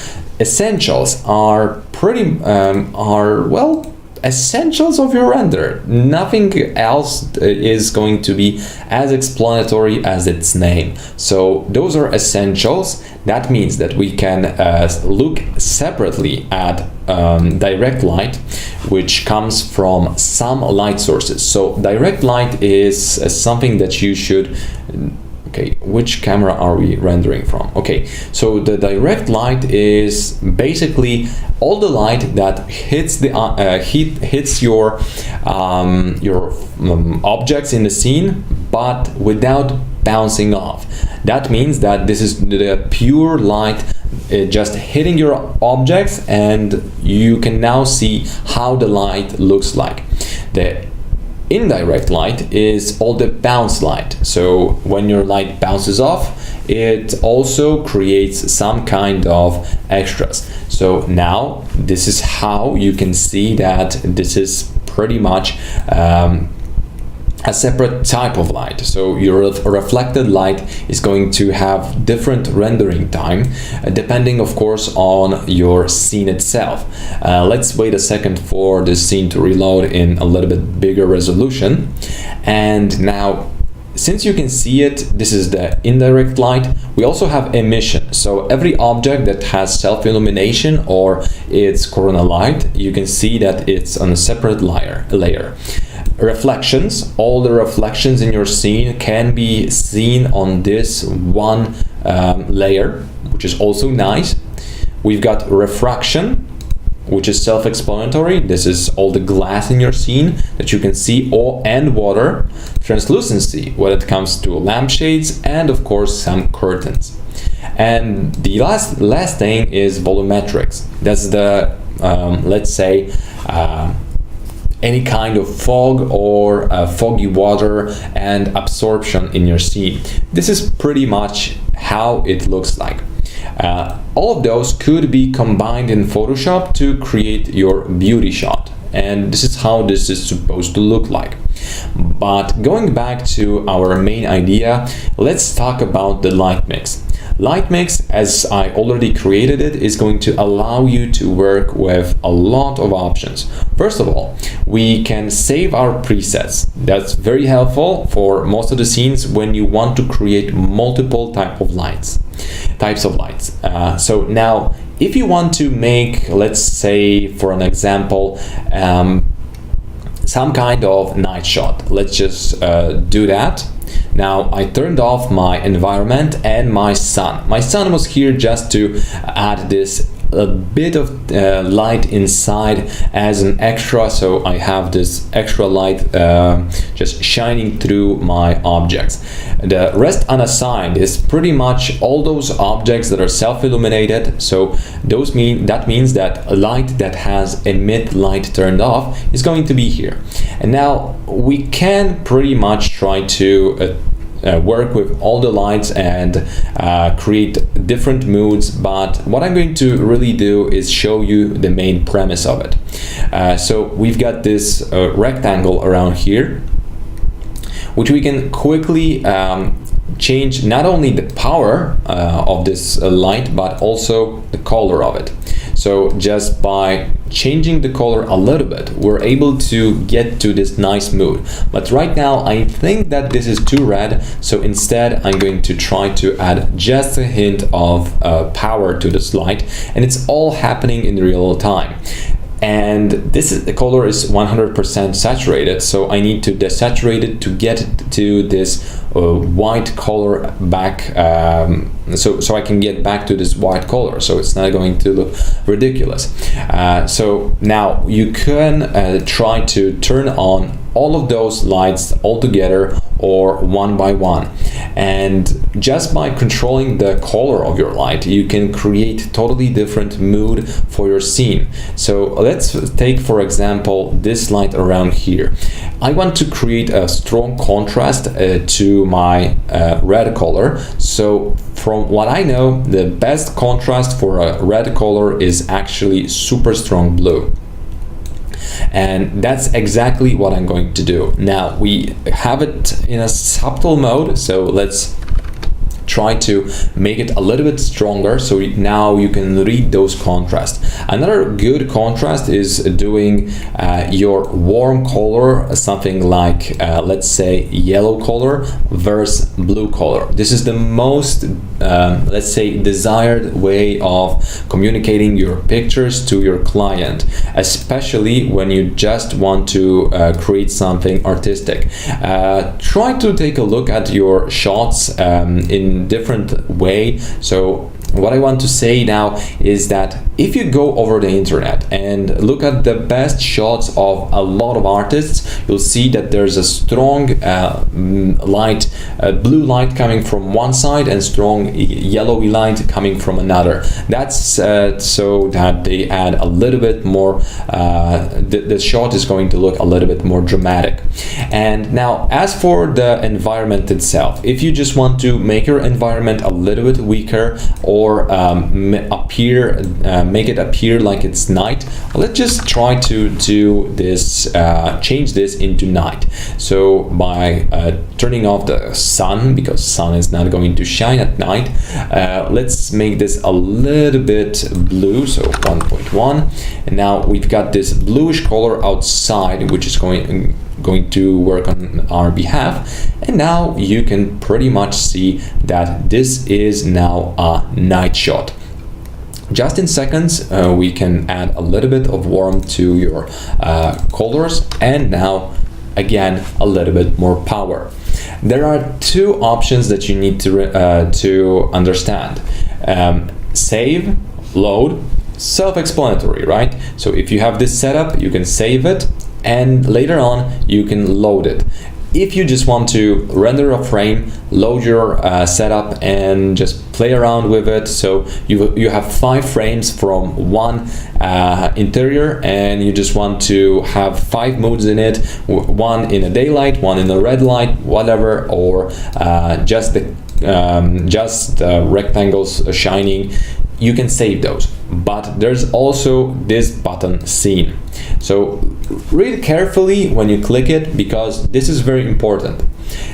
Essentials are pretty well, essentials of your render. Nothing else is going to be as explanatory as its name. So those are essentials. That means that we can look separately at direct light, which comes from some light sources. So direct light is something that you should. Okay, which camera are we rendering from? Okay, so the direct light is basically all the light that hits the hits your objects in the scene, but without bouncing off. That means that this is the pure light just hitting your objects, and you can now see how the light looks like. The indirect light is all the bounce light. So when your light bounces off, it also creates some kind of extras. So now this is how you can see that this is pretty much a separate type of light. So your reflected light is going to have different rendering time, depending of course on your scene itself. Let's wait a second for the scene to reload in a little bit bigger resolution. And now, since you can see it, this is the indirect light. We also have emission. So every object that has self-illumination or its corona light, you can see that it's on a separate layer. Reflections, all the reflections in your scene can be seen on this one layer, which is also nice. We've got refraction, which is self-explanatory. This is all the glass in your scene that you can see, and water. Translucency when it comes to lampshades, and of course some curtains. And the last thing is volumetrics. That's the let's say any kind of fog or foggy water and absorption in your scene. This is pretty much how it looks like. All of those could be combined in Photoshop to create your beauty shot, and this is how this is supposed to look like. But going back to our main idea, let's talk about the light mix. Light mix, as I already created it, is going to allow you to work with a lot of options. First of all, we can save our presets. That's very helpful for most of the scenes when you want to create multiple types of lights. So now, if you want to make, let's say, for an example, some kind of night shot, let's just do that. Now I turned off my environment and my sun. My sun was here just to add this a bit of light inside as an extra, so I have this extra light just shining through my objects. The rest unassigned is pretty much all those objects that are self-illuminated, so that means that a light that has emit light turned off is going to be here. And now we can pretty much try to work with all the lights and create different moods, but what I'm going to really do is show you the main premise of it. So we've got this rectangle around here, which we can quickly change not only the power of this light, but also the color of it. So just by changing the color a little bit, we're able to get to this nice mood. But right now, I think that this is too red, so instead I'm going to try to add just a hint of power to this light, and it's all happening in real time. And the color is 100% saturated, so I need to desaturate it to get to this white color back, so I can get back to this white color, so it's not going to look ridiculous. So now you can try to turn on all of those lights all together or one by one, and just by controlling the color of your light you can create totally different mood for your scene. So let's take for example this light around here. I want to create a strong contrast to my red color. So from what I know, the best contrast for a red color is actually super strong blue. And that's exactly what I'm going to do. Now we have it in a subtle mode, so let's try to make it a little bit stronger, so now you can read those contrasts. Another good contrast is doing your warm color, something like let's say yellow color versus blue color. This is the most let's say desired way of communicating your pictures to your client, especially when you just want to create something artistic. Try to take a look at your shots in different way. So what I want to say now is that if you go over the internet and look at the best shots of a lot of artists, you'll see that there's a strong blue light coming from one side and strong yellowy light coming from another. That's so that they add a little bit more, the shot is going to look a little bit more dramatic. And now, as for the environment itself, if you just want to make your environment a little bit weaker, or make it appear like it's night, let's just try to do this, change this into night. So by turning off the sun, because sun is not going to shine at night, let's make this a little bit blue, so 1.1, and now we've got this bluish color outside, which is going to work on our behalf. And now you can pretty much see that this is now a night shot. Just in seconds, we can add a little bit of warmth to your colors, and now again a little bit more power. There are two options that you need to understand. Save, load, self-explanatory, right? So if you have this setup, you can save it, and later on you can load it. If you just want to render a frame, load your setup and just play around with it. So you have 5 frames from one interior, and you just want to have 5 modes in it, one in a daylight, one in a red light, whatever, or just rectangles shining. You can save those, but there's also this button scene. So read carefully when you click it, because this is very important.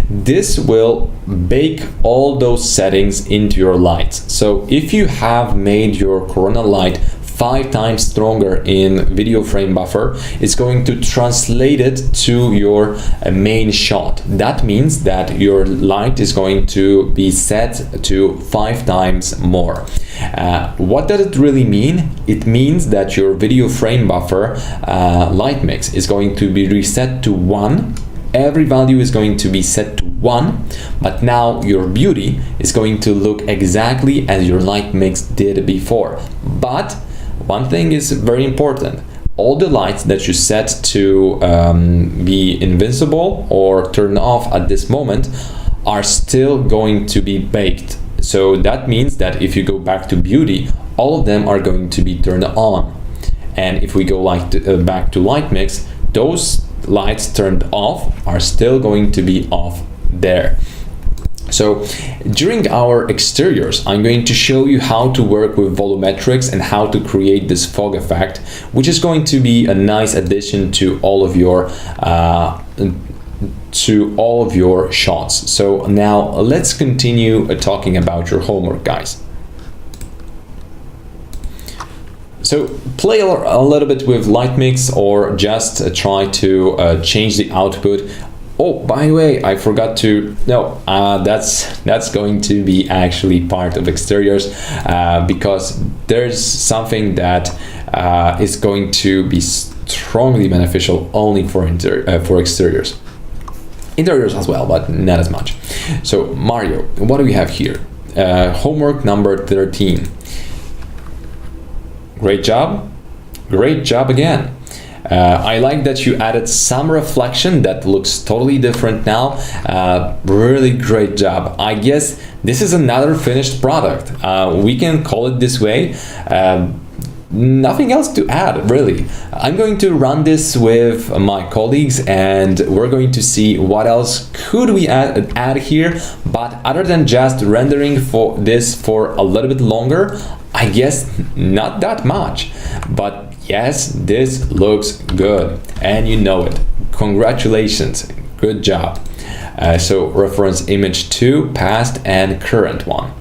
This will bake all those settings into your lights. So if you have made your Corona light 5 times stronger in video frame buffer, it's going to translate it to your main shot. That means that your light is going to be set to 5 times more. What does it really mean? It means that your video frame buffer light mix is going to be reset to 1. Every value is going to be set to 1, but now your beauty is going to look exactly as your light mix did before. But one thing is very important: all the lights that you set to be invincible or turn off at this moment are still going to be baked. So that means that if you go back to beauty, all of them are going to be turned on. And if we go back to light mix, those lights turned off are still going to be off there. So during our exteriors, I'm going to show you how to work with volumetrics and how to create this fog effect, which is going to be a nice addition to all of your shots. So now let's continue talking about your homework, guys. So play a little bit with light mix, or just try to change the output. Oh, by the way, I forgot to, no, that's going to be actually part of exteriors, because there's something that is going to be strongly beneficial only for exteriors. Interiors as well, but not as much. So Mario, what do we have here? Homework number 13. Great job. Great job again. I like that you added some reflection that looks totally different now. Really great job. I guess this is another finished product. We can call it this way. Nothing else to add, really. I'm going to run this with my colleagues, and we're going to see what else could we add here. But other than just rendering for this for a little bit longer, I guess not that much. But yes, this looks good, and you know it. Congratulations, good job. So reference image 2, past and current one.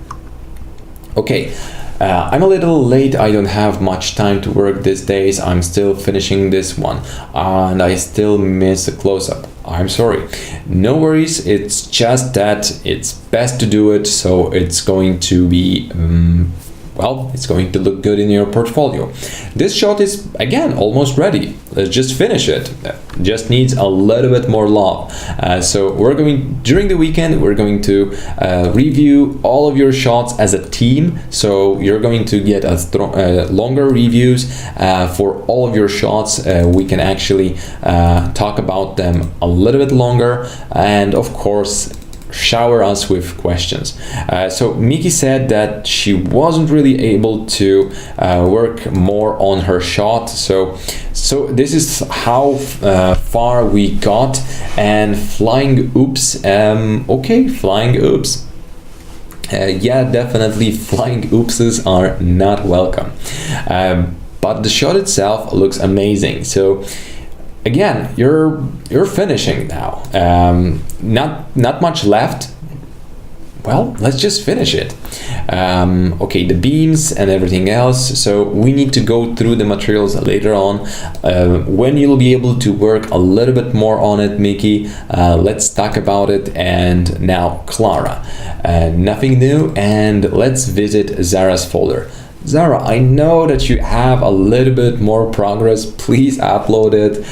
Okay, I'm a little late. I don't have much time to work these days. I'm still finishing this one and I still miss a close-up. I'm sorry. No worries, it's just that it's best to do it, so it's going to be well, it's going to look good in your portfolio. This shot is, again, almost ready. Let's just finish it. Just needs a little bit more love. So we're going, during the weekend, we're going to review all of your shots as a team. So you're going to get a longer reviews for all of your shots. We can actually talk about them a little bit longer, and of course, shower us with questions. So Miki said that she wasn't really able to work more on her shot, so this is how far we got. And flying oops, okay, flying oops, yeah, definitely flying oopses are not welcome, but the shot itself looks amazing. So again, you're finishing now. Not much left. Well, let's just finish it. Okay, the beams and everything else. So we need to go through the materials later on when you'll be able to work a little bit more on it, Miki. Let's talk about it. And now, Clara, nothing new. And let's visit Zara's folder. Zara, I know that you have a little bit more progress. Please upload it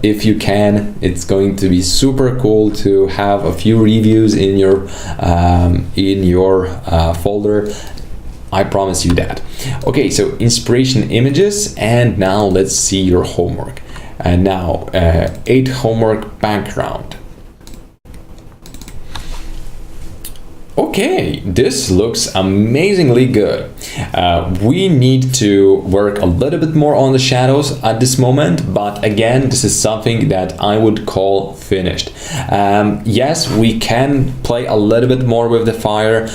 if you can. It's going to be super cool to have a few reviews in your folder. I promise you that. Okay, so inspiration images, and now let's see your homework. And now 8 homework background. Okay, this looks amazingly good. We need to work a little bit more on the shadows at this moment, but again, this is something that I would call finished. Yes, we can play a little bit more with the fire,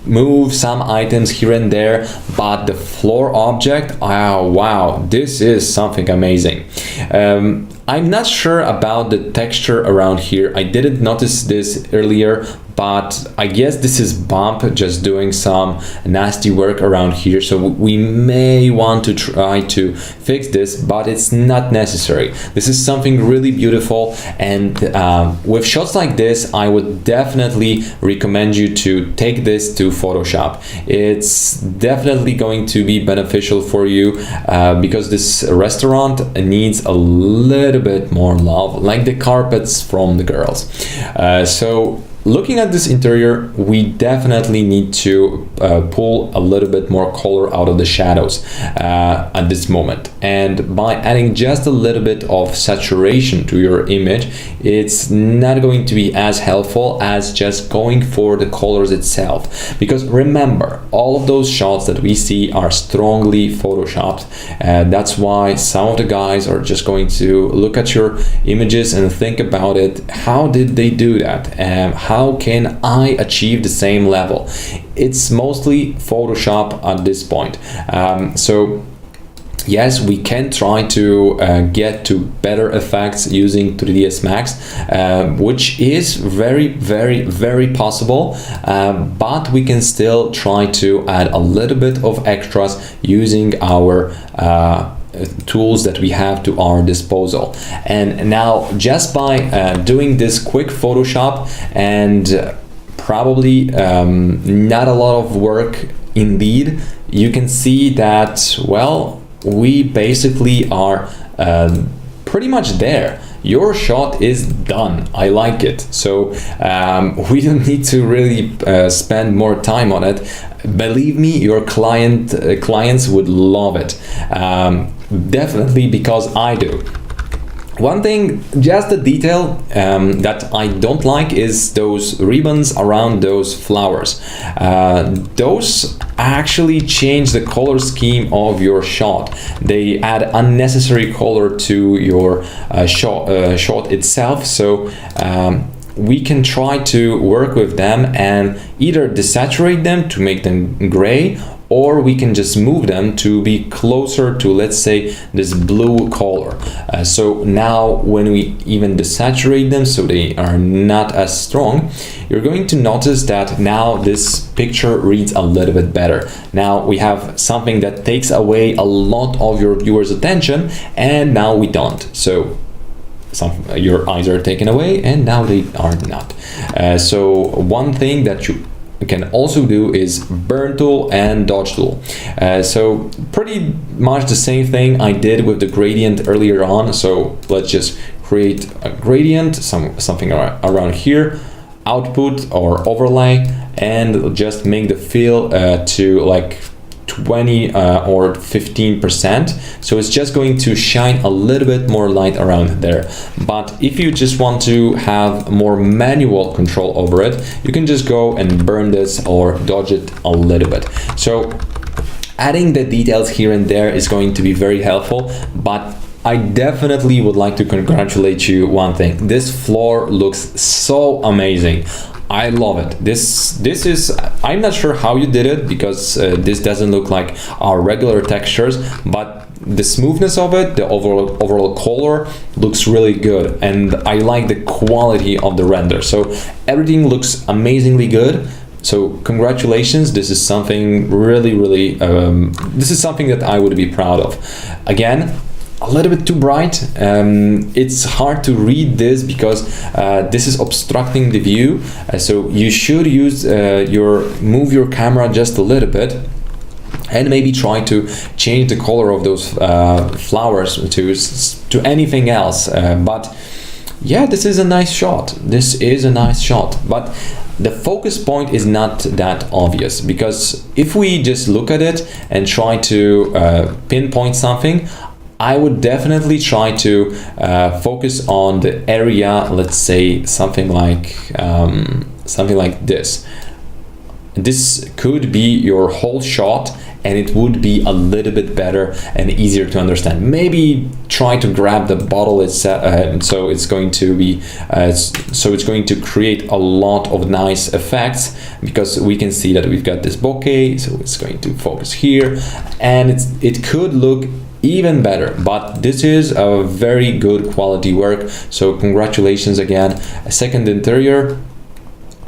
move some items here and there, but the floor object, oh wow, this is something amazing. I'm not sure about the texture around here. I didn't notice this earlier, but I guess this is Bump just doing some nasty work around here, so we may want to try to fix this, but it's not necessary. This is something really beautiful, and with shots like this, I would definitely recommend you to take this to Photoshop. It's definitely going to be beneficial for you because this restaurant needs a little bit more love, like the carpets from the girls. So looking at this interior, we definitely need to pull a little bit more color out of the shadows at this moment. And by adding just a little bit of saturation to your image, it's not going to be as helpful as just going for the colors itself. Because remember, all of those shots that we see are strongly photoshopped. That's why some of the guys are just going to look at your images and think about it. How did they do that? How can I achieve the same level? It's mostly Photoshop at this point. So yes, we can try to get to better effects using 3ds Max, which is very possible, but we can still try to add a little bit of extras using our tools that we have to our disposal. And now, just by doing this quick Photoshop and probably not a lot of work indeed, you can see that, well, we basically are pretty much there. Your shot is done. I like it. So we don't need to really spend more time on it. Believe me, your clients would love it. Definitely, because I do. One thing, just a detail that I don't like is those ribbons around those flowers. Those actually change the color scheme of your shot. They add unnecessary color to your shot itself. So we can try to work with them and either desaturate them to make them gray, or we can just move them to be closer to, let's say, this blue color. So now when we even desaturate them so they are not as strong, you're going to notice that now this picture reads a little bit better. Now we have something that takes away a lot of your viewers' attention, and now we don't. So your eyes are taken away and now they are not. So one thing that you can also do is burn tool and dodge tool. So pretty much the same thing I did with the gradient earlier on. So let's just create a gradient, something around here, output or overlay, and just make the fill to like 20 or 15%. So it's just going to shine a little bit more light around there. But if you just want to have more manual control over it, you can just go and burn this or dodge it a little bit. So adding the details here and there is going to be very helpful, but I definitely would like to congratulate you one thing. This floor looks so amazing. I love it. This is, I'm not sure how you did it, because this doesn't look like our regular textures, but the smoothness of it, the overall color looks really good, and I like the quality of the render. So everything looks amazingly good. So congratulations, this is something really this is something that I would be proud of. Again, a little bit too bright. It's hard to read this because this is obstructing the view. So you should use move your camera just a little bit, and maybe try to change the color of those flowers to anything else. But yeah, this is a nice shot. This is a nice shot, but the focus point is not that obvious, because if we just look at it and try to pinpoint something, I would definitely try to focus on the area, let's say something like this. This could be your whole shot, and it would be a little bit better and easier to understand. Maybe try to grab the bottle itself, so it's going to be it's going to create a lot of nice effects, because we can see that we've got this bokeh, so it's going to focus here, and it could look even better. But this is a very good quality work, so congratulations again. A second interior,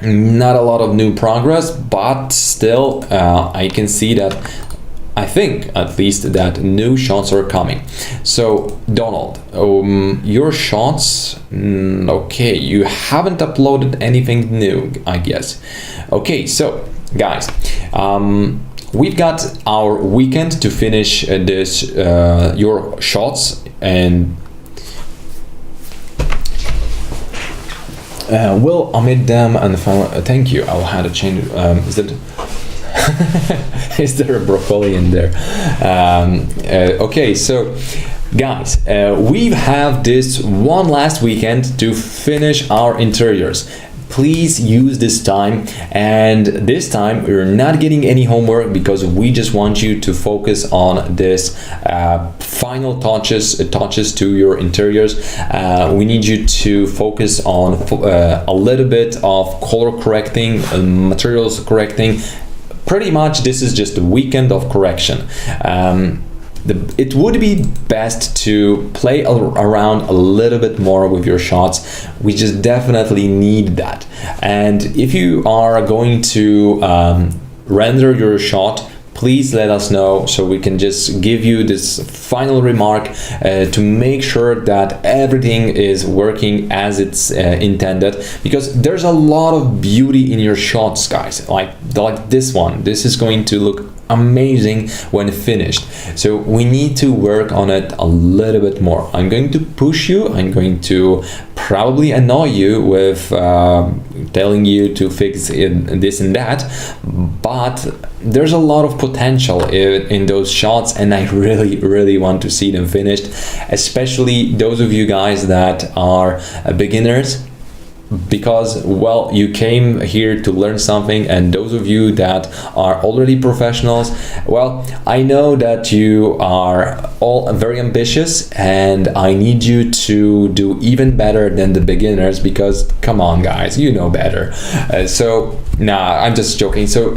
not a lot of new progress, but still I can see that, I think at least, that new shots are coming. So Donald, your shots, okay, you haven't uploaded anything new, I guess. Okay, so guys, we've got our weekend to finish your shots, and we'll omit them and thank you. I'll have to change. Is there a broccoli in there? Okay, so guys, we have this one last weekend to finish our interiors. Please use this time, and this time you're not getting any homework, because we just want you to focus on this final touches to your interiors. We need you to focus on a little bit of color correcting, materials correcting. Pretty much this is just a weekend of correction. It would be best to play around a little bit more with your shots. We just definitely need that. And if you are going to render your shot, please let us know, so we can just give you this final remark to make sure that everything is working as it's intended, because there's a lot of beauty in your shots, guys, like this one. This is going to look amazing when finished, so we need to work on it a little bit more. I'm going to push you, I'm going to probably annoy you with telling you to fix this and that, but there's a lot of potential in those shots, and I really want to see them finished, especially those of you guys that are beginners, because, well, you came here to learn something, and those of you that are already professionals, well, I know that you are all very ambitious, and I need you to do even better than the beginners, because come on guys, you know better. So nah, I'm just joking. So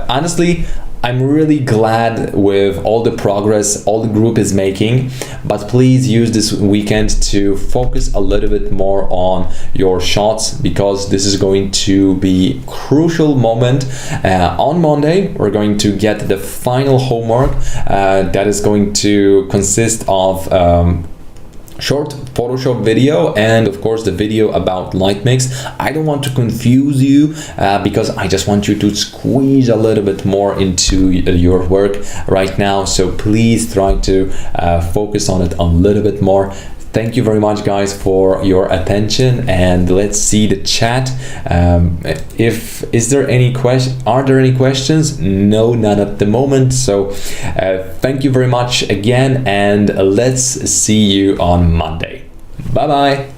honestly, I'm really glad with all the progress all the group is making, but please use this weekend to focus a little bit more on your shots, because this is going to be crucial moment. On Monday we're going to get the final homework that is going to consist of short Photoshop video and of course the video about light mix. I don't want to confuse you because I just want you to squeeze a little bit more into your work right now, so please try to focus on it a little bit more. Thank you very much, guys, for your attention, and let's see the chat. Are there any questions? No, none at the moment. So thank you very much again, and let's see you on Monday. Bye bye.